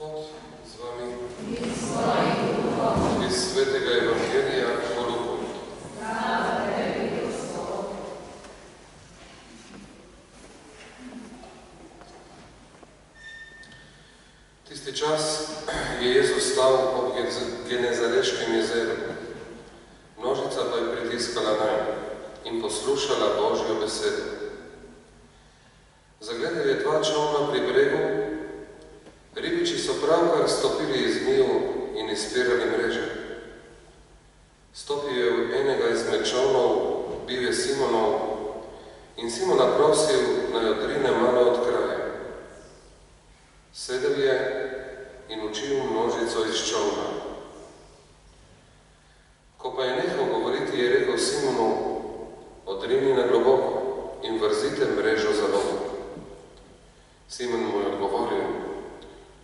Gospod z vami iz Svetega Evangelija po Luku. Tisti čas je Jezus stal ob Genezareškem jezeru. Množica pa je pritiskala nanj in poslušala Božjo besedo. Zagledal je dva čolna pri bregu. Ribiči so pravkar stopili iz njiv in izpirali mreže. Stopil je v enega izmed čolnov, bil je Simonov, in Simona prosil, naj odrine malo od kraja. Sedel je in učil množico iz čolna. Ko pa je nehal govoriti, je rekel Simonu, odrini na globoko in vrzite mrežo za lov. Simon mu je odgovoril,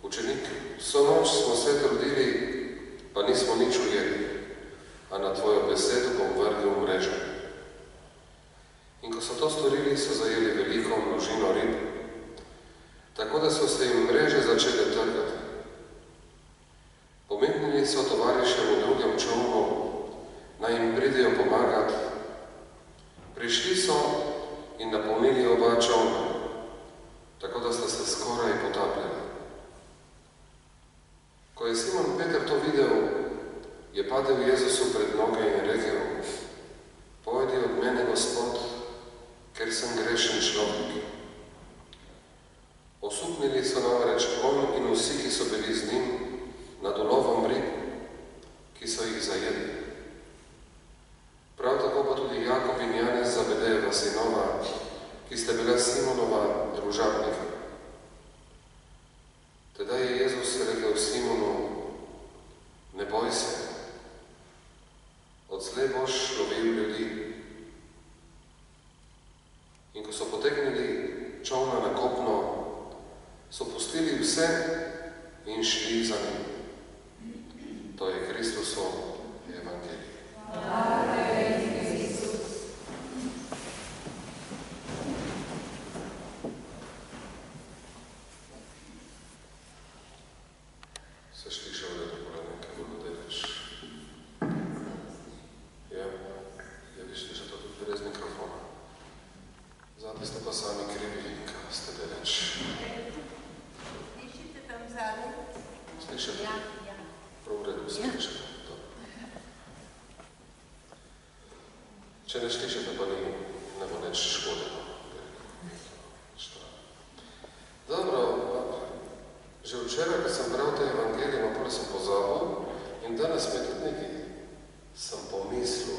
učenik, vso noč smo se trudili, pa nismo nič ujeli, a na tvojo besedo bom vrgel mrežo. In ko so to storili, so zajeli veliko množino rib, tako da so se jim mreže začele trgati. Pometnili so tovarišem v drugem čolnu, naj jim pridejo pomagati. Prišli so in napolnili oba čolna, tako da sta se skoraj potapljali. Ko je Simon Peter to videl, je padel Jezusu pred noge in rekel, pojdi od mene, Gospod, ker sem grešen človek. Osupnili so namreč on in vsi, ki so bili z njim, nad ulovom rib, ki so jih zajeli. Prav tako pa tudi Jakob in Janez, Zabedejeva sinova, ki sta bila Simonova družabnika. Tedaj je Jezus rekel Simonu, ne boj se, odslej boš lovil ljudi. In ko so potegnili čolna na kopno, so pustili vse in šli za njim. To je Kristusov evangelij. Se slišal, da dopoledne, kaj bo delaš? Ja, viš, da to tudi brez mikrofona. Zadnji ste pa sami krivi, kaj ste delač. Slišite tam zadnji? Slišate? Ja. Prav v redu slišate. Če ne slišate, pa ne bo neč škodeno. Dobro, že včeraj, ko sem bral te evangelije, naprej sem pozabil in danes mi tudi nekaj sem pomislil.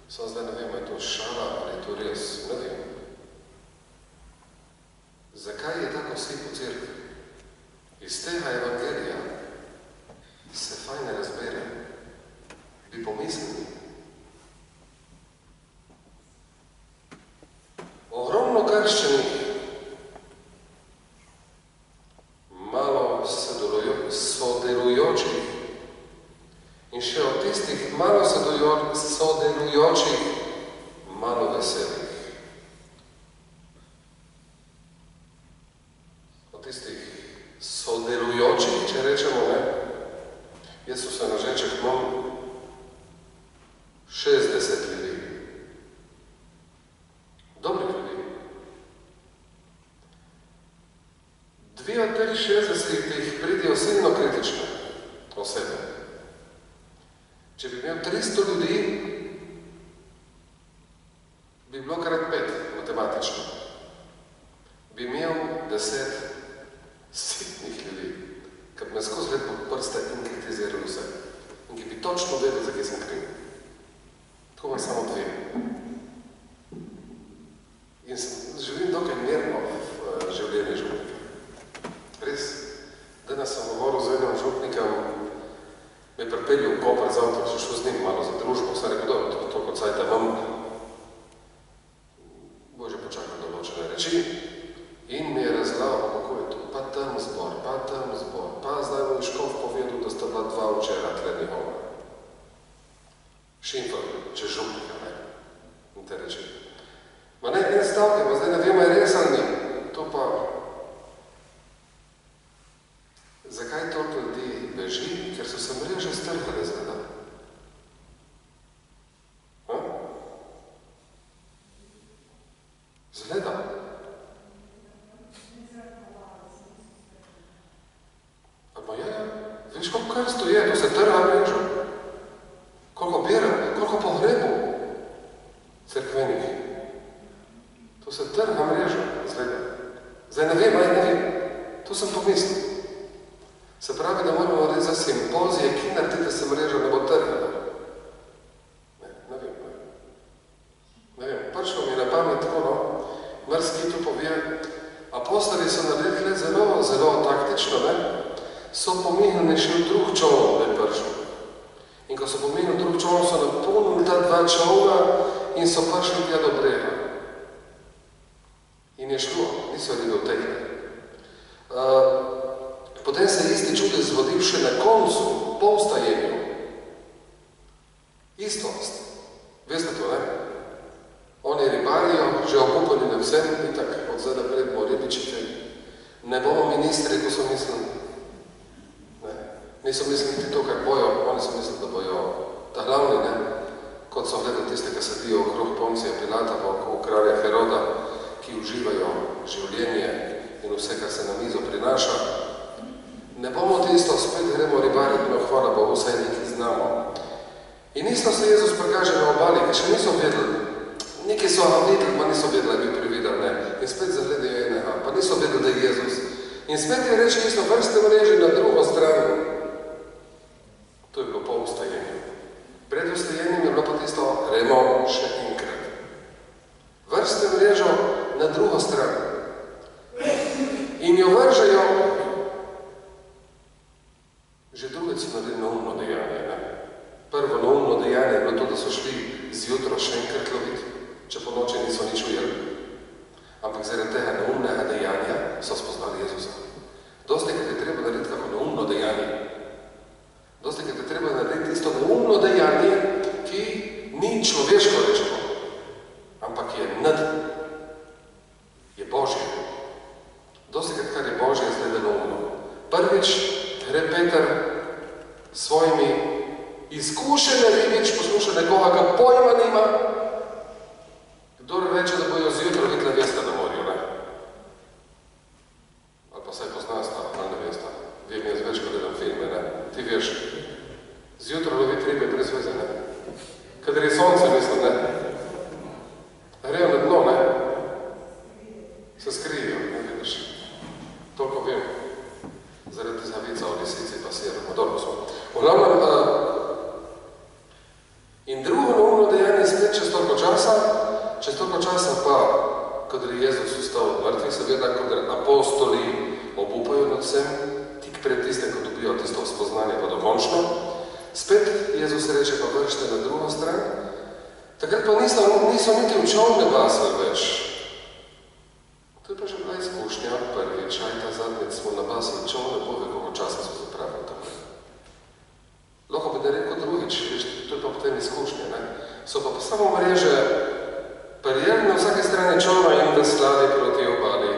Samo zdaj ne vem, je to šala ali je to res, ne vem. Zakaj je tako vsi po cerkvi? Iz tega evangelija se fajne razbere. Bi pomislili. Ogromno krščenih, malo sodelujočih in še od tistih malo sodelujočih, malo veselih. Od tistih sodelujočih, če rečemo, ne, jaz se na ženček imam 60 ljudi. Dobrih ljudi. 2 od teh 60 pridijo silno kritične osebe. Če bi imel 300 ljudi, bi bilo krat 5 matematično. Bi imel 10 sitnih ljudi, ki bi me skozi let pod prste in kritizirali vse. In ki bi točno vedeli, za kje sem kriv. Tako imam samo 2. In živim dokaj mirno v življenju župnika. Res, danes sem govoril z enim župnikom, me je pripeljal v Koper z avtom, sem šel z njim malo za družbo, sem rekel, dobro, to kot sajta imam, bo že počakal določene reči. In mi je razlagal, kako je to, pa tam zbor, pa zdaj bo Škof povedal, da sta bila 2 včera tle njihova. Šimfal, če župnika, ne, in te reči. Ma ne, en stavke, pa zdaj ne vem, je res ali ni. To pa Zakaj toliko ljudi beži? Ker so se mreže strhale zgleda. Zgleda. Pa je, veš, koliko krsto je, to se trha mrežo. Koliko bira, koliko pohrebov cerkvenih. To se trha mrežo, zgleda. Zdaj ne vem. To sem pomislil. Se pravi, da moramo narediti za simpozije, ki narediti, da se mreža ne bo trhala. Ne vem. Prišlo mi je na pamet tako, no. Mrski tu povije, apostoli so naredili zelo, zelo taktično, ne. So pomihnili še v drug čovn, da je prišel. In ko so pomihnili drug čovn, so napolnili ta dva čovna in so prišli tja do brega. In je šlo, niso videli v tej. Potem se je isti čudež zgodil še na koncu, po vstajenju. Istost. Veste to, ne? Oni ribarijo, že okupani na vsem, in tak od zdaj naprej bomo ribičiti. Ne bomo ministri, ko so mislili. Niso mislili niti to, kar bojo, oni so mislili, da bojo ta glavni, ne? Kot so gledali tiste, ki sedijo okrog Poncija Pilata, pa okrog kralja Heroda, ki uživajo življenje in vse, kar se na mizo prinaša. Ne bomo tisto, spet gremo ribariti, no hvala Bogu, vsaj nekaj znamo. In isto se Jezus prikaže na obali, ki še niso vedeli. Neki so ga videli, pa niso vedeli, da bi privideli, ne. In spet zagledajo enega, pa niso vedeli, da je Jezus. In spet je reči isto, vrste mreži na drugo stran. To je bilo po vstajenju. Pred vstajenjem je bilo pa tisto, gremo še enkrat. Vrste mrežo na drugo stran. In jo vržejo. Že drugič so naredili neumno dejanje. Ne? Prvo neumno dejanje je bilo to, da so šli zjutro še enkrat loviti, če po noči niso nič ujeli. Ampak zaradi tega neumnega dejanja so spoznali Jezusa. Dosti, kad je treba narediti kako neumno dejanje. Dosti, kad je treba narediti isto neumno dejanje, ki ni človeško rečeno, ampak je nad, je Božje. Dosti, kar je Božje, je zdaj neumno. Prvič gre Peter svojimi izkušenje ribič, posluša nekoga, ki pojma nima, kdor reče, da bojo zjutro videla vesta na morju, ne? Ali pa saj pozna sta, ali ne vesta. Vem jaz več, ko gledam filme, ne? Ti veš, zjutro loviti ribe brez veze, ne? Kadar je sonce, mislim, ne? Grejo na dno, ne? Se skrivijo, ne vidiš. Toliko vem. Zaradi zavica o lisici pa siramo. Dobro smo. V glavnem, in drugo neumno dejanje spet čez toliko časa pa, kadar je Jezus vstal od mrtvih, seveda, kadar apostoli obupajo nad vsem, tik pred tiste, ko dobijo tisto spoznanje pa dokončno, spet Jezus reče, pa vršte na drugo stran, takrat pa niso niti v čovne basali več. To je pa že bila izkušnja prvič, aj ta zadnjič smo nabasili čovne, pove, koliko časa smo zapravili tam. Lahko bi da rekel drugič, veš, to je pa potem izkušnje, ne? So pa samo mreže prijeli na vsake strani čovna in veslali proti obali.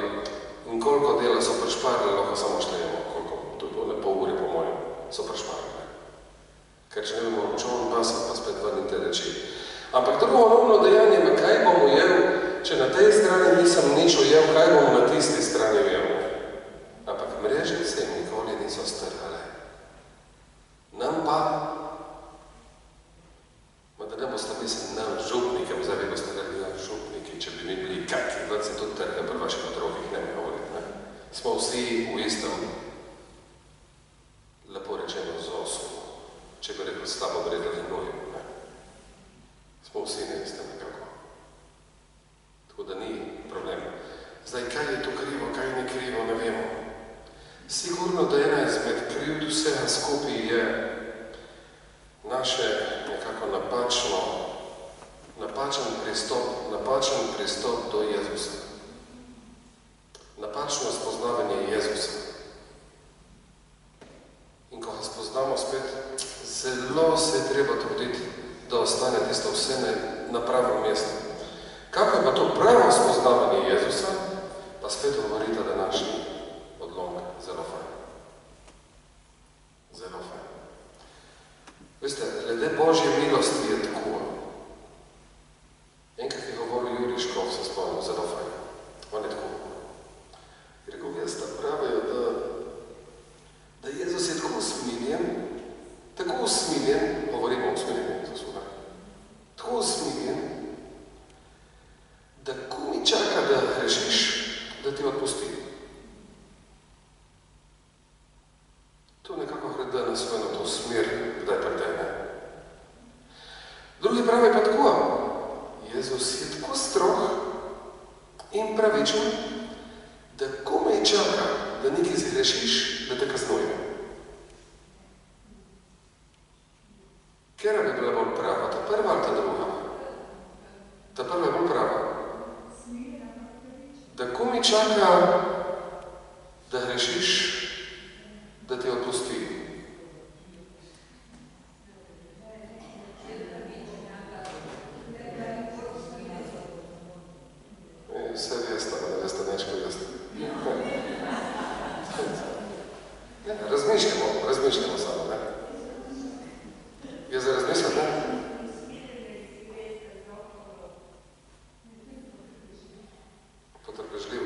In koliko dela so prešparili, lahko samo štejemo, koliko, to je bilo ne pol ure po mojem, so prešparili. Ker če ne bi moral čovn basati, pa spet vrnite reči. Ampak drugo neumno dejanje, kaj bom ujel, če na tej strani nisem nič ujel, kaj bom na tisti strani ujel. Ampak mreže se jim nikoli niso strhale. Nam pa, da ne boste mislili nam župnikem, zdaj vi boste rekli župniki, če bi mi bili kaki, da se tudi trhe pri vaših otrokih ne bi govoriti. Ne? Smo vsi v istem, lepo rečeno, zosu, če bi rekel slabo vredali noju. Smo vsi na istem nekako. Tako da ni problem. Zdaj, kaj je to krivo, kaj ni krivo, ne vemo. Sigurno, da ena izmed krivd vsega skupaj je naše nekako napačen pristop do Jezusa. Napačno spoznavanje Jezusa. In ko ga spoznamo spet, zelo se je treba truditi, da ostane tisto vse na pravem mestu. Kako je pa to pravo spoznavanje Jezusa, pa spet govorita današnji odlomek zelo fajn. glede Božje milosti je tako. Enkrat je govoril Jurij Škof, se spomnim, zelo fajn. On je tako. Je rekel, jaz da pravijo, da Jezus je tako usmiljen, govorimo o usmiljenju Jezusu, tako usmiljen, da komi čaka, da grešiš, da ti odpusti. To nekako hreda na svojo na to smer, kdaj pa tebe. Drugi pravi pa tako, Jezus je tako strog in pravičen, da komaj čaka, da nekaj zgrešiš, da te kaznuje. Kera bi bila bolj prava, ta prva ali ta druga? Ta prva je bolj prava. Da komaj čaka, da grešiš, da te odpusti. Vse veste, da ne veste nečko veste. Razmišljamo samo, ne? Je za razmišljati, ne? Potrpežljiv.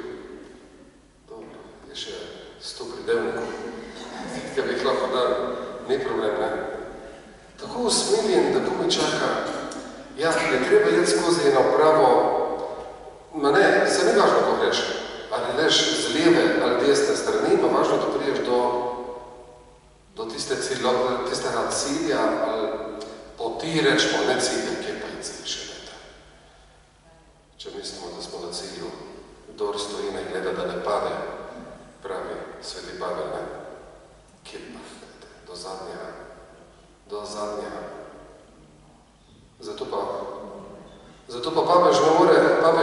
Dobro, je še 100 pridevnikov. Kaj bi jih lahko dal, ni problem, ne? Tako usmiljen, da komaj čaka. Ja, ne treba jeti skozi eno pravo. Ma ne, se ne važno, ko greš. Ali leš z leve ali desne strani, ma važno, da priješ do tistega cilja, ali poti rečemo, ne cilja, kje pa je cilj še leta. Če mislimo, da smo na cilju, kdor stoji ne gleda, da ne pade, pravi sveti Pavel, ne? Kje pa, do zadnjega. Zato pa papež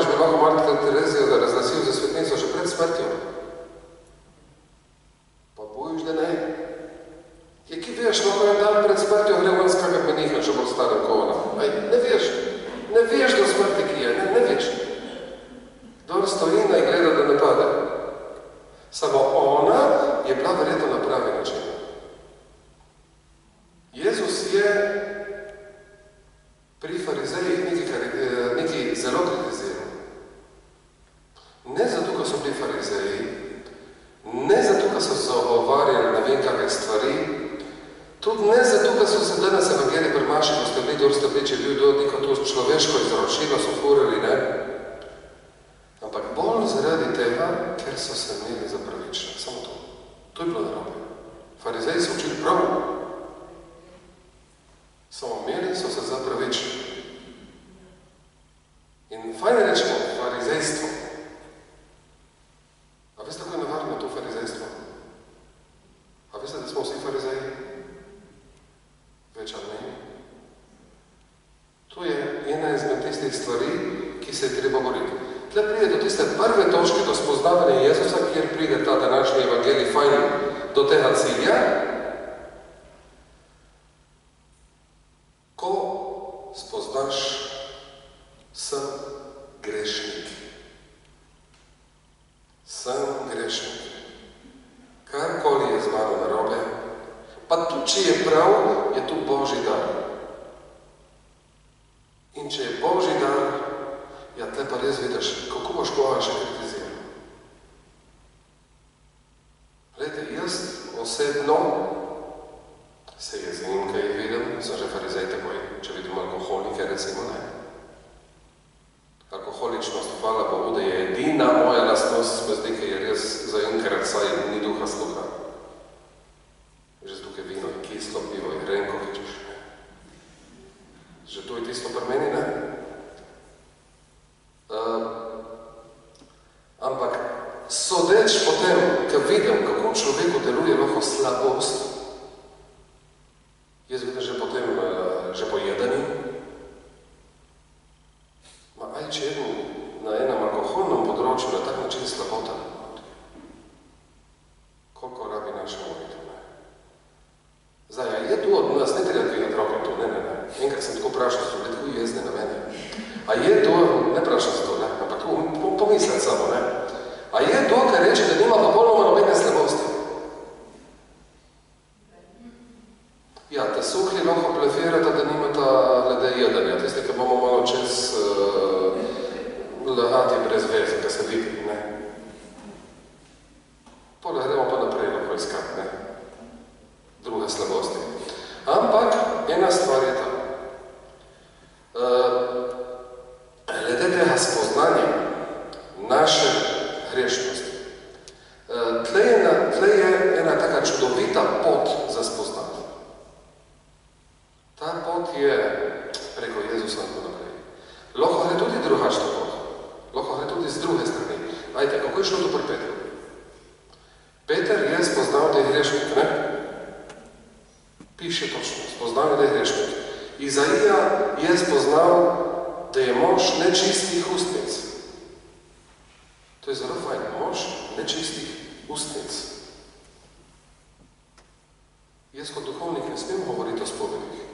bi lahko Martin Terezijo da razglasil za svetnico že pred smrtjo. Pa bojiš, da ne. Je, ki veš, lahko en dan pred smrtjo gre ven skakati meniha, če bo starem kovana. Ne veš do smrti, ki je, ne veš. Kdor stoji in gleda, da ne pade. Samo ona je bila verjetno na pravi način. Jezus je pri farizejih nekaj zelo kritiziral. Ne zato, ko so bili farizeji, ne zato, ko so se ogovarjali ne vem kakve stvari, tudi ne zato, ko so se danes evangeliji premašali, ko ste bili dorste če ljudi, neko to človeško izročilo so furali, ne? Ampak bolj zaradi tega, ker so se imeli za pravične. Samo to. To je bilo narobe. Farizeji so učili prav. Samo imeli so se za pravične. In fajne rečemo, farizejstvo. A veste, kako je navarno to farizejstvo? A veste, da smo vsi farizeji? Več ali ne? To je ena izmed tistih stvari, ki se je treba boriti. Tle pride do tiste prve točke, do spoznavanja Jezusa, kjer pride ta današnji evangelij fajn do tega cilja, ko spoznaš, sem grešnik. Sem grešnik. Karkoli je z mano narobe, pa tudi, če je prav, je tu Božji dar. In če je Božji dar, ja, tle pa res vidiš, kako boš koga še kritiziral. Glejte, jaz osebno se jezim, kaj jih vidim, sem že farizej takoj, če vidim alkoholike, recimo, ne. Alkoholičnost, hvala Bogu, da je edina moja lastnost, me zdi, ki je res za enkrat, saj ni duha sluha. Že tukaj vino, je kislo, pivo, je grenko, kičeš. Že to je tisto pri meni, ne? Ampak sodeč po tem, ko vidim, kako človeku deluje lahko slabost, jaz vidim že potem, že po jedanju, aj če jedem na enem alkoholnem področju na tak način slabota, koliko rabi naše molitve. Zdaj, je tu od nas, ne treba dvigati roke tu, ne. Enkrat sem tako vprašal, so bili tako jezni na mene. A je to, ne vprašam se to, ne, ampak tako pomisliti samo, ne. A je to, kar reče, da nima popolnoma nobene slabosti? Ja, Ja, te suhli lahko blefirata, da nimata glede jedanja. Tiste, ki bomo malo čez lagati brez veze, ki se vidi, ne. Poleg gremo pa naprej lahko iskati, ne. Druge slabosti. Ampak ena stvar je ta. Glede tega spoznanja naše hrešnosti. Tle je ena taka čudovita pot za spoznanje. Ta pot je preko Jezusa in naprej. Lahko gre tudi drugačna pot. Lahko gre tudi z druge strani. Ajte, kako je šlo to pri Petru? Peter je spoznal, da je hrešnik, ne? Piše točno, spoznal, da je hrešnik. Izaija je spoznal, da je mož nečistih ustnic. To je zelo fajn, mož nečistih ustnic. Jaz kot duhovnik ne smem govoriti o spovedih.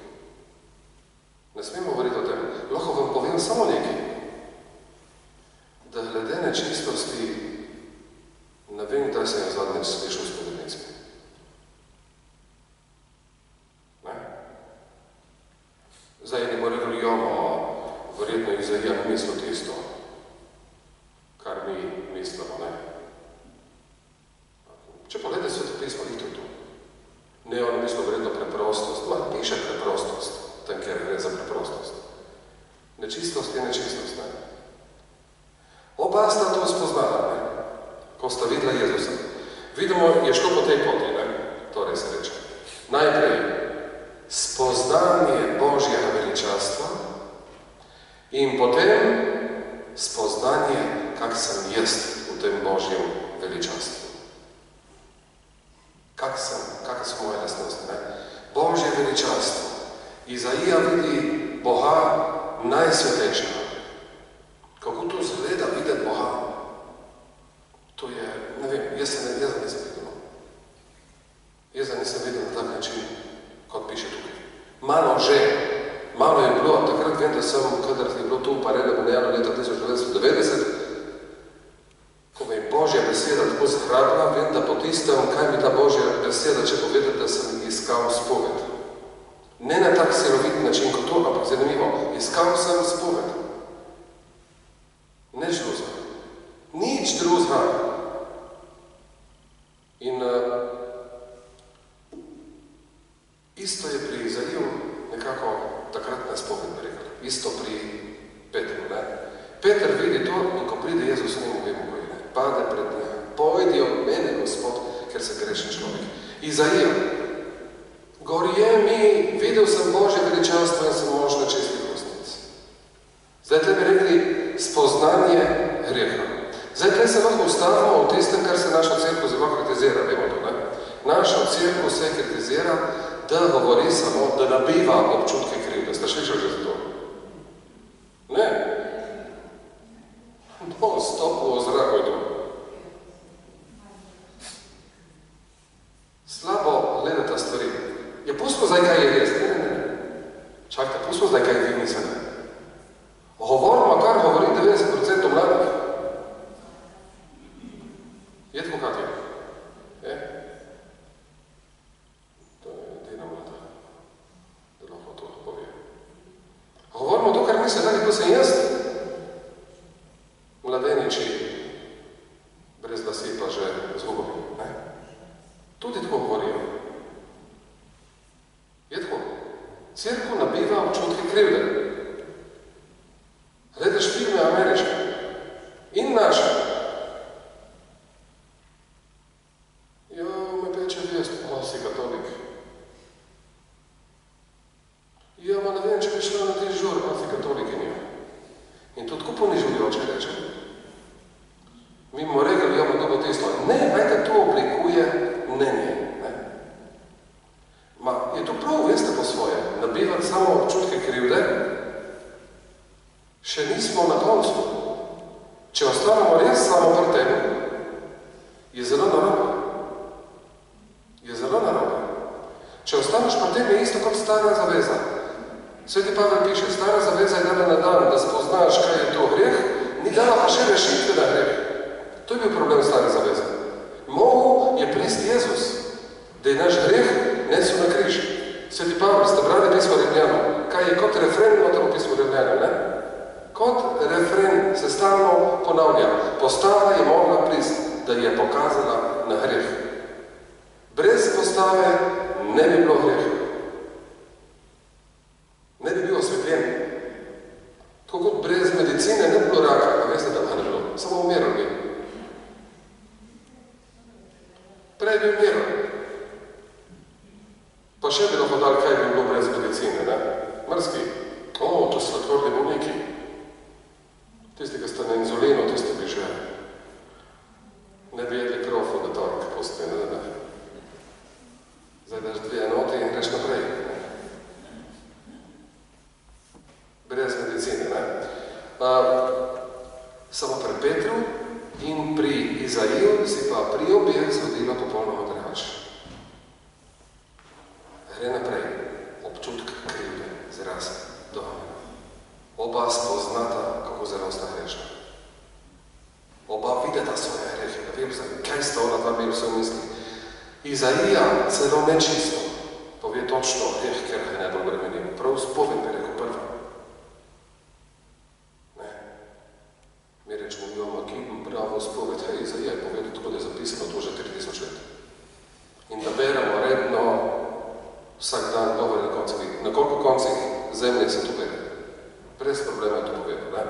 Ne smem govoriti o tem. Lahko vam povem samo nekaj. Da glede nečistosti ne vem, kdaj sem jaz zadnjič slišal v spovednici. Ne? Zdaj ne bo rekli, verjetno Izaija ne misli tisto, kar mi mislimo, ne? Če pogledate svetopismo, ni to tu. Ne, on misli verjetno preprostost. Ma, piše preprostost. Tam, kjer gre za preprostost. Nečistost je nečistost, ne? Oba sta to spoznala, ne? Ko sta videla Jezusa. Vidimo, je šlo po tej poti, ne? Torej se reče. Najprej spoznanje Božjega veličastva in potem spoznanje, kak sem jaz v tem Božjem veličastvu. Kakve so moje lastnosti, ne? Božje veličastvo. Izaija vidi Boga najsvetejšega. Kako to zgleda videti Boga? To je, ne vem, jaz nisem videl. Jaz nisem videl na tak način, kot piše tukaj. Malo je bilo, takrat vem, da sem, kadar je bilo to uparele v Nejano leta 1990, ko me je Božja beseda tako zhrabila, vem, da po tistem, kaj mi ta Božja beseda, če povedati, da sem iskal spoved. Ne na tak silovit način kot to, ampak zanimivo. Iskal sem spoved. Nič drugega. Nič drugega. In isto je pri Izaiju nekako takratna spoved, bi rekel. Isto pri Petru, ne? Peter vidi to in ko pride Jezus, ne mu vemo, ko je, ne? Pade pred njega. Pojdi od mene, Gospod, ker se grešen človek. Izaija. Gorje mi, videl sem Božje veličanstvo in sem mož nečistih ustnic. Zdaj tle bi rekli spoznanje greha. Zdaj tle se lahko ustavimo v tistem, kar se naša cerkev zelo kritizira, vemo to, ne? Naša cerkev se kritizira, da govori samo, da nabiva občutke krivde. Ste slišali že za to? Ne? No, stopu o zraku je to. Slabo gledata stvari. Je pustimo zdaj, kaj je res. Ne. Čakajte, pustimo zdaj, kaj vi mislite. Govorimo, kar govori 90% mladih. Je tako, kaj je? Je? To je edina mlada, da lahko to povije. Govorimo to, kar misle, tako sem jaz. Mladeniči, brez lasi pa že zgubili. Tudi tako govorijo. Je tako. Cerkev nabiva občutke krivde. Gledaš filme ameriške in naše. Jo, me peče vest, si katolik. Jo, ma ne vem, če bi šla na te žur, si katolikinja. In to tako ponižujoče reče. Mi bomo rekli, jo, to bo tisto. Ne, ajte, to oblikuje mnenje. Ma, je to prav, veste po svoje, nabivati samo občutke krivde, še nismo na koncu. Če ostanemo res samo pri tem, je zelo narobe. Je zelo narobe. Če ostaneš pri tem, je isto kot stara zaveza. Sveti Pavel piše, stara zaveza je dala na dan, da spoznaš, kaj je to greh, ni dala pa še rešitve na greh. To je bil problem stare zaveze. Mogel je prist Jezus, da je naš greh nesel na križ. Sveti Pavel, ste brali pismo Rimljanom, kaj je kot refren noter v pismu Rimljanom, ne? Kot refren se stalno ponavlja. Postava je mogla prist, da je pokazala na greh. Brez postave ne bi bilo greh. Ne bi bil osvetljen. Tako kot brez medicine ne bi bilo raka, a veste, da ga ne bilo. Samo umiral bi. Prej bi umiral. Pa še bi lahko dal, kaj bi bilo brez medicine, ne? Mrski. To so tvrdi bolniki. Tisti, ki ste na inzulinu, tisti bi že ne bi jedli krofo na torek postoji, ne. Zdaj daš 2 enote in greš naprej. Brez medicine, ne. Samo pri Petru in pri Izaiju si pa pri obeh zgodilo popolnoma drugače. Gre naprej, občutek krivde, zraze, doma. Oba spoznata, kako zelo sta grešna. Oba videta svoje grehe, da vem, kaj sta ona dva bil vse v misli. Izaija celo nečisto pove točno greh, ker ga ne bolj bremenil. Prav spoved bi rekel prva. Ne. Mi rečemo, bravo spoved, Izaija je povedal, tako da je zapisano to že 3000 let. In da beremo redno vsak dan, dobro na koncih. Na koliko koncih zemlje se to bere? Brez problema je to povedal, ne?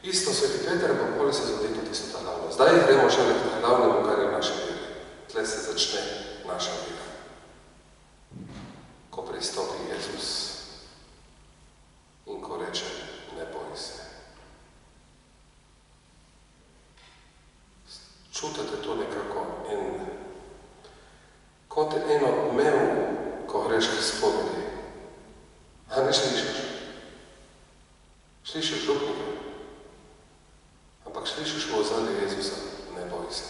Isto sveti Peter, pa bolj se zgodi tudi so ta glavno. Zdaj gremo še k glavnemu, kar je v naši veri. Tle se začne naša vera. Ko pristopi Jezus in ko reče, ne boj se. Čutite to nekako kot eno mev, ko greš k spovedi. A ne slišiš? Slišiš župnika, ampak slišiš v ozadju Jezusa, ne boj se.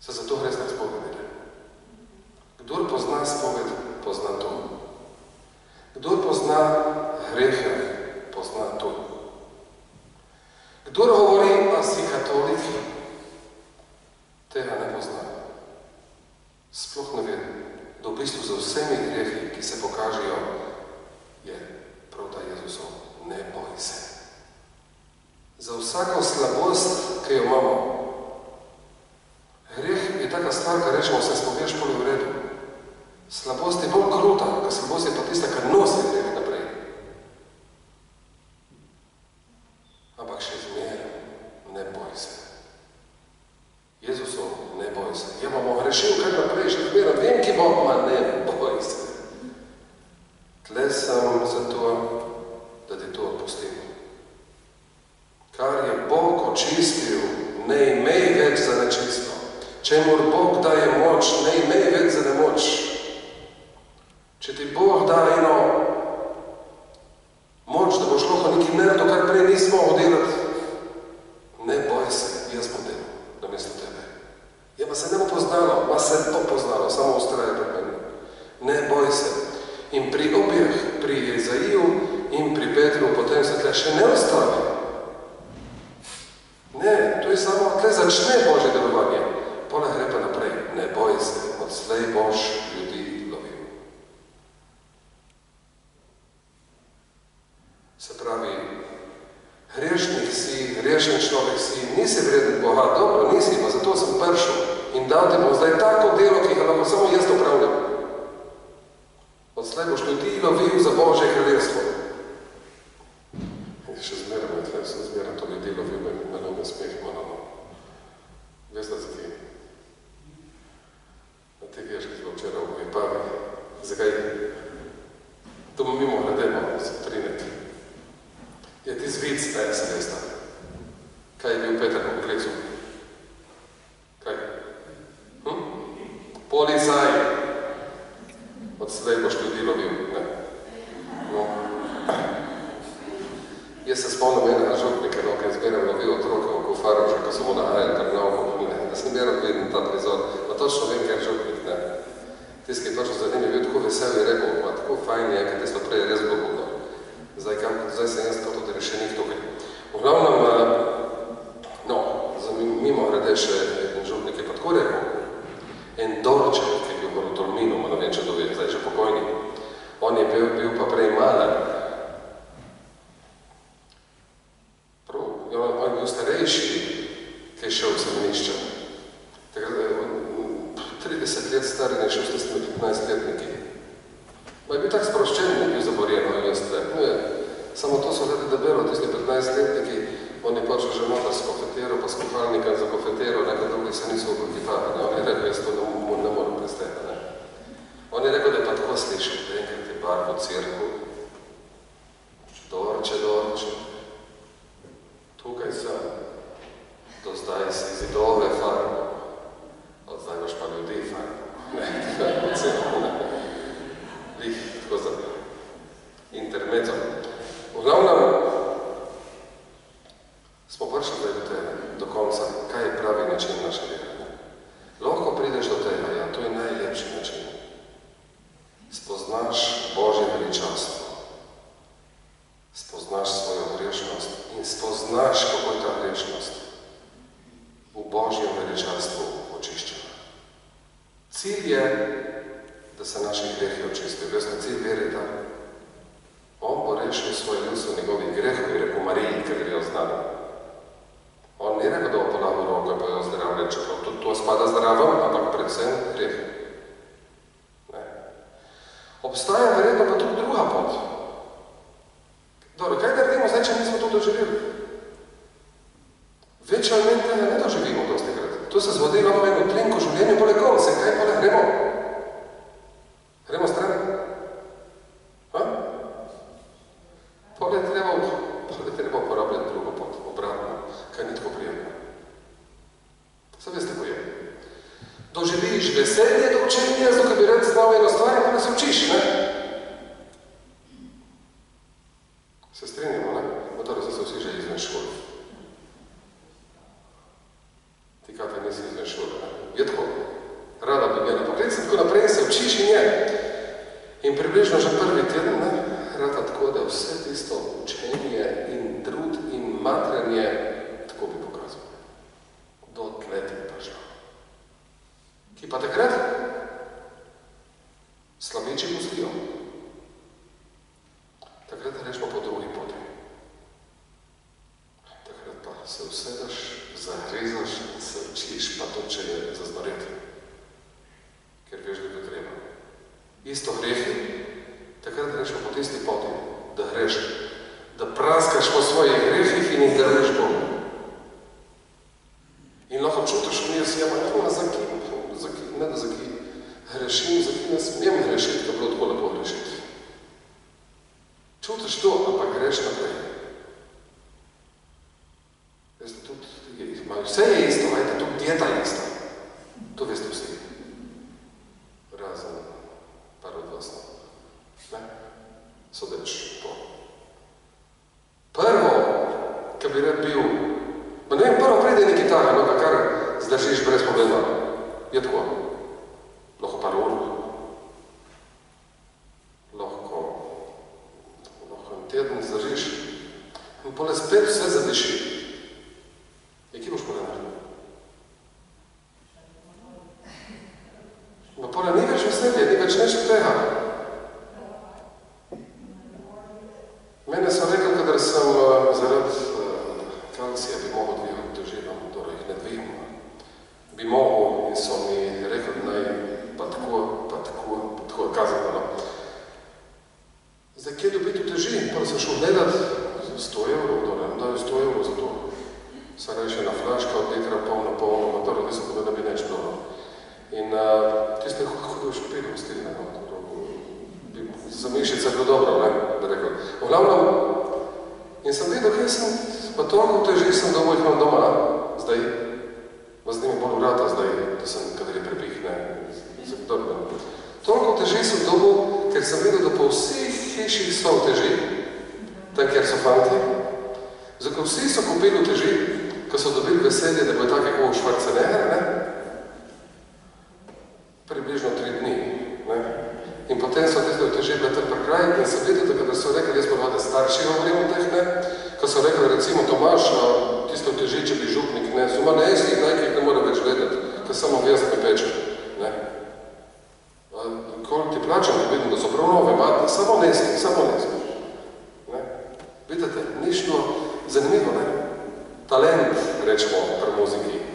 Se zato gre na spovedi. Kdor pozna spoved, pozna to. Kdor pozna grehe, pozna to. Kdor govori, a si katolik, tega ne pozna. Sploh ne ve, da v bistvu za vsemi grehi, ki se pokažejo, je prav ta Jezusov. Ne boj se. Za vsako slabost, ki jo imamo. Greh je taka stvar, kar rečemo, se spoveš poli v redu. Slabost je bolj kruta, ker slabost je pa tista, kar nosi greh naprej. Ampak še zmer, ne boj se. Jezusov, ne boj se. Ja, bomo rešil kar naprej, še zmer, vem, ki bom, ma ne boj se. Tle sem zato, da ti to odpustim. Kar je Bog očistil, ne imej več za nečisto. Čemur Bog daje moč, ne imej več za nemoč. Če ti Bog da eno moč, da boš lahko neki nerdo, kar prej nismo oddelati, ne boj se, jaz bom delal namesto tebe. Ja, pa se ne bo poznalo, samo ustraje pred meni. Ne boj se. In pri obeh, pri Izaiju in pri Petru, potem se tle še ne ostavi. Ne, to je samo, tle začne Božje delovanje. Poleg gre pa naprej. Ne boj se, odslej boš ljudi lovil. Se pravi, hrešnik si, hrešen človek si, nisi vreden Boga, dobro, nisi, pa zato sem prišel in dal ti bom zdaj tako delo, ki ga lahko samo jaz upravljam. Odslej boš ljudi lovil za Božje kraljestvo. In še zmeraj, sem zmeraj to ljudi lovil, na nove smeh, Veste, za ti? Na te veš, ki smo včeraj v Vipavi. Zakaj? To bomo mimo gledemo, so trineti. Je ti zvic, da je se vesta. Kaj je bil Peter v poklicu? Kaj? Policaj. Odslej boš ljudi lovil, ne? No. Jaz se spomnim enega župnika, ki je zmeraj lovil otroke v Faroža, ko so mu nahajali kar mnogo. Jaz sem meril vidim ta prizor, pa točno vem, kjer župnik, ne? Tisti, ki je točno za njim je bil tako vesel in rekel, pa tako fajn je, ker tisto prej je res bilo. Zdaj sem jaz pa tudi rešenik tukaj. V glavnem, mimo grede še en župnik je pa tako rekel, en Dorček, ki je bil v Tolminu, ne vem, če to ve, zdaj že pokojni. On je bil pa prej malar. On je bil starejši, ki je šel v semenišče. 30 let star in je šel s tistimi 15-letniki. Je bil tak sproščen, ne bil zaborjen, veste. Samo to so glede debelo, tisti 15-letniki, on je počel že noter s kofetero, pa s kuhalnikom za kofetero, nekaj drugi se niso oko kitara. On je rekel, jaz to ne moram presteti. On je rekel, da je pa tako slišal, da enkrat je bar v cirku. Dorče. Tukaj sem. Do zdaj si zidove farbo. Od zdaj boš pa ljudi farbo. Ne, v cirku, ne. Lih, tako za intermezzo. V glavnem, smo prišli zdaj do tega, do konca, kaj je pravi način naše vere. Lahko prideš do tega, ja, to je najlepši način. Spoznaš Božje veličastvo, spoznaš svojo grešnost in spoznaš, kako je ta grešnost v Božjem veličastvu očiščena. Cilj je, da se naši grehi očistijo. Veste, cilj vere je ta. On bo rešil svoje ljudstvo njegovih grehov, je rekel Mariji, ker je jo znala. On ni rekel, da bo polavo roko in pa jo zdravljen, čeprav tudi to spada zdravom, ampak predvsem greh. Obstaja verjetno pa tudi druga pot. Dobro, kaj naredimo zdaj, če nismo to doživeli? Več ali manj tega ne doživimo dosti krat. To se zgodi v eno tlinko življenju, pole konce, kaj pole gremo? Gremo stran? Pole treba uporabljati drugo pot, obratno, kaj ni tako prijetno. Se veste, ko je. Doživiš veselje do učenja, zato bi rad znal eno stvar, pa da se učiš, ne? Se strinjamo, ne? Motor so se vsi že izven šole. Ti kate nisi izven šole, ne? Je tako. Rada bi imela. Pogled se tako naprej, se učiš in je. In približno že prvi teden, ne? Rada tako, da vse tisto učenje in trud in matranje tako bi pokazal. Do tleti pa žal. Ki pa takrat slabeči pustijo. Takrat rečemo po drugi poti. Takrat pa se usedaš, zagrezaš in se učiš, pa to, če je zaznoreti. Ker veš, da je treba. Isto grehi, takrat rečemo po tisti poti, da greš, da praskaš po svojih grehih in jih držiš Bogu. In lahko čutiš v njih, si ja, ne da zaki hrešim, zaki ne smem hrešiti, da bilo tako lepo hrešiti. Čutiš to, ampak greš naprej. Veste, tudi vse je isto, ajte, tudi dieta je ista. To veste vsi. Razen par od vas. Ne? Sodeč to. Prvo, ki bi rad bil, ne vem, prvo pride neki taka, no, kar zdržiš brez pogleda. Je tako. Lahko par ur. Lahko en teden zdržiš. In pole spet vse zadiši. In kje boš pole naredil? Ma pole ni več veselje, ni več nečeg tega. Mene so rekel, kadar sem zaradi kalcija bi mogel dvihati težino, torej jih ne dviham. Bi mogel in so mi rekel, naj pa tako kazano. Zdaj, kje dobiti teži? Pa sem šel gledat 100 evrov, torej, dajo 100 evrov za to. Saj reče ena flaška od litra polno, motor, da sem da bi neč dobro. In tiste hodil v špilju v stilne, za mišice bilo dobro, ne, da rekel. V glavnem, in sem videl, kaj sem, pa toliko teži sem dovolj imam doma, zdaj, z njimi bolj vrata zdaj, da sem, kadar je prepihne, toliko teži sem dobil, ker sem videl, da po vseh hiših so teži, tam, kjer so fanti, zato vsi so kupili teži, ko so dobili veselje, da bo tako kot Schwarzenegger, ne, približno 3 dni, ne. In potem so tiste teži bile tam prekraj in sem videl, da kada so rekli, jaz ponovade starši govorim o teh, ne, ko so rekli, recimo Tomaš, tisto teži, če bi župnik, ne, zuma ne, jih ne more več gledati, ko samo vjezak mi peče, ne. plačam, ko vidim, da so prav nove, samo neski. Vidite, ništo zanimivo, ne? Talent, rečemo pri muziki.